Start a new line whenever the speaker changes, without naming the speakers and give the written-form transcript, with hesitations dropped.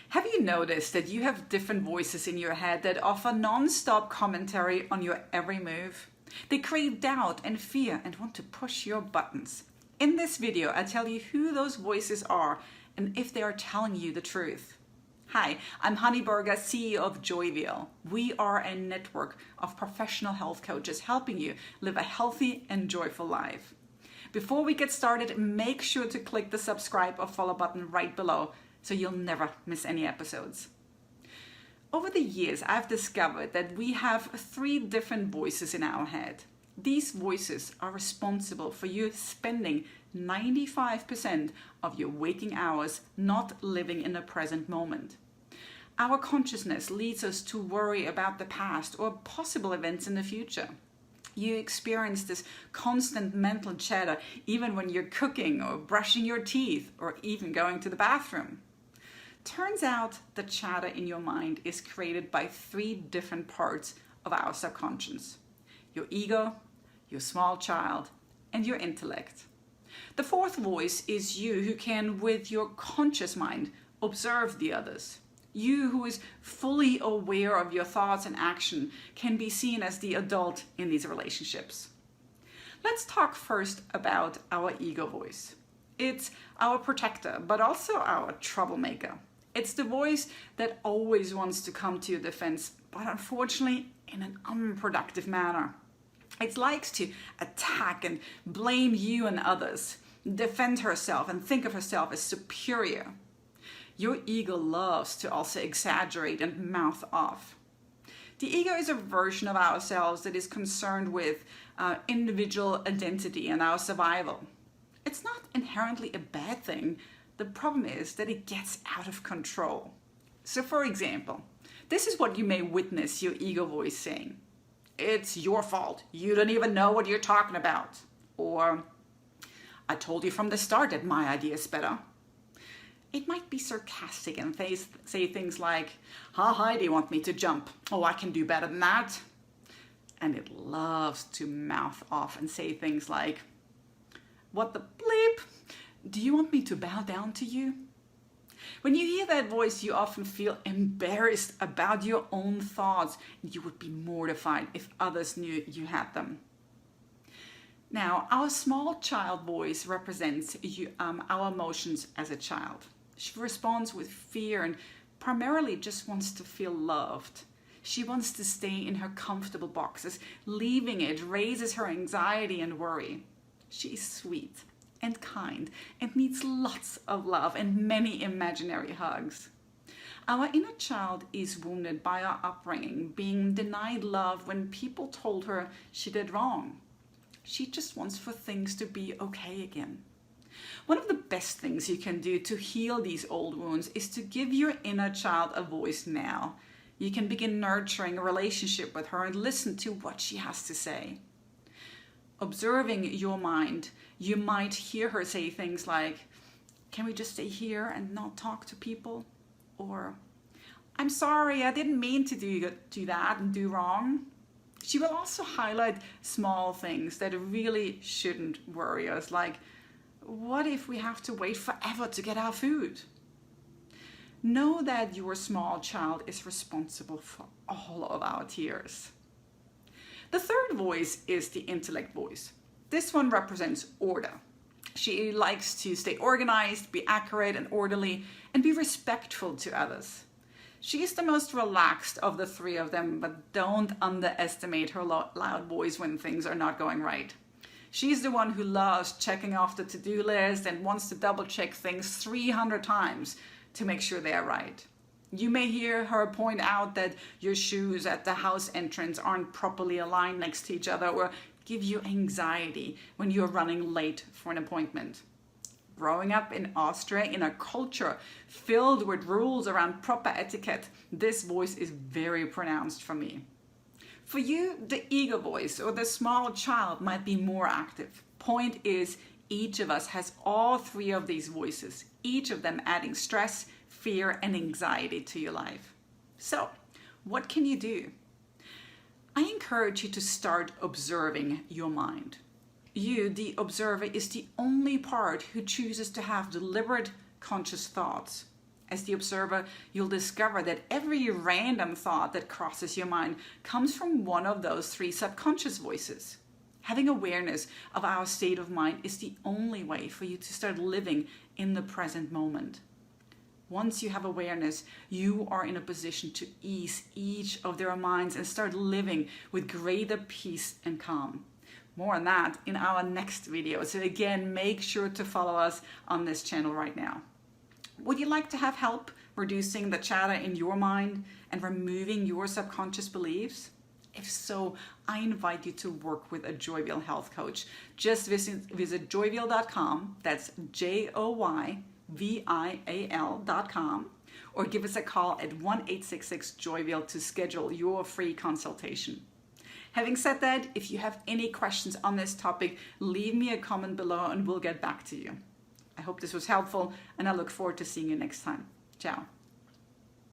Have you noticed that you have different voices in your head that offer non-stop commentary on your every move? They create doubt and fear and want to push your buttons. In this video, I tell you who those voices are and if they are telling you the truth. Hi, I'm Hanni, CEO of Joyville. We are a network of professional health coaches helping you live a healthy and joyful life. Before we get started, make sure to click the subscribe or follow button right below so you'll never miss any episodes. Over the years, I've discovered that we have 3 different voices in our head. These voices are responsible for you spending 95% of your waking hours not living in the present moment. Our consciousness leads us to worry about the past or possible events in the future. You experience this constant mental chatter even when you're cooking or brushing your teeth or even going to the bathroom. Turns out the chatter in your mind is created by 3 different parts of our subconscious: your ego, your small child, and your intellect. The 4th voice is you, who can, with your conscious mind, observe the others. You, who is fully aware of your thoughts and action, can be seen as the adult in these relationships. Let's talk first about our ego voice. It's our protector, but also our troublemaker. It's the voice that always wants to come to your defense, but unfortunately in an unproductive manner. It likes to attack and blame you and others, defend herself and think of herself as superior. Your ego loves to also exaggerate and mouth off. The ego is a version of ourselves that is concerned with individual identity and our survival. It's not inherently a bad thing. The problem is that it gets out of control. So for example, this is what you may witness your ego voice saying. It's your fault. You don't even know what you're talking about. Or, I told you from the start that my idea is better. It might be sarcastic and say things like, how high do you want me to jump? Oh, I can do better than that. And it loves to mouth off and say things like, what the bleep? Do you want me to bow down to you? When you hear that voice, you often feel embarrassed about your own thoughts. You would be mortified if others knew you had them. Now, our small child voice represents our emotions as a child. She responds with fear and primarily just wants to feel loved. She wants to stay in her comfortable boxes. Leaving it raises her anxiety and worry. She is sweet and kind and needs lots of love and many imaginary hugs. Our inner child is wounded by our upbringing, being denied love when people told her she did wrong. She just wants for things to be okay again. One of the best things you can do to heal these old wounds is to give your inner child a voice now. You can begin nurturing a relationship with her and listen to what she has to say. Observing your mind, you might hear her say things like, can we just stay here and not talk to people? Or, I'm sorry, I didn't mean to do that and do wrong. She will also highlight small things that really shouldn't worry us, like, what if we have to wait forever to get our food? Know that your small child is responsible for all of our tears. The 3rd voice is the intellect voice. This one represents order. She likes to stay organized, be accurate and orderly, and be respectful to others. She is the most relaxed of the 3 of them, but don't underestimate her loud voice when things are not going right. She's the one who loves checking off the to-do list and wants to double-check things 300 times to make sure they are right. You may hear her point out that your shoes at the house entrance aren't properly aligned next to each other, or give you anxiety when you're running late for an appointment. Growing up in Austria in a culture filled with rules around proper etiquette, this voice is very pronounced for me. For you, the ego voice or the small child might be more active. Point is, each of us has all 3 of these voices, each of them adding stress, fear, and anxiety to your life. So, what can you do? I encourage you to start observing your mind. You, the observer, is the only part who chooses to have deliberate, conscious thoughts. As the observer, you'll discover that every random thought that crosses your mind comes from one of those 3 subconscious voices. Having awareness of our state of mind is the only way for you to start living in the present moment. Once you have awareness, you are in a position to ease each of their minds and start living with greater peace and calm. More on that in our next video. So again, make sure to follow us on this channel right now. Would you like to have help reducing the chatter in your mind and removing your subconscious beliefs? If so, I invite you to work with a Joyvial health coach. Just visit joyvial.com, that's JOYVIAL.com, or give us a call at 1-866-JOYVIAL to schedule your free consultation. Having said that, if you have any questions on this topic, leave me a comment below and we'll get back to you. I hope this was helpful, and I look forward to seeing you next time. Ciao.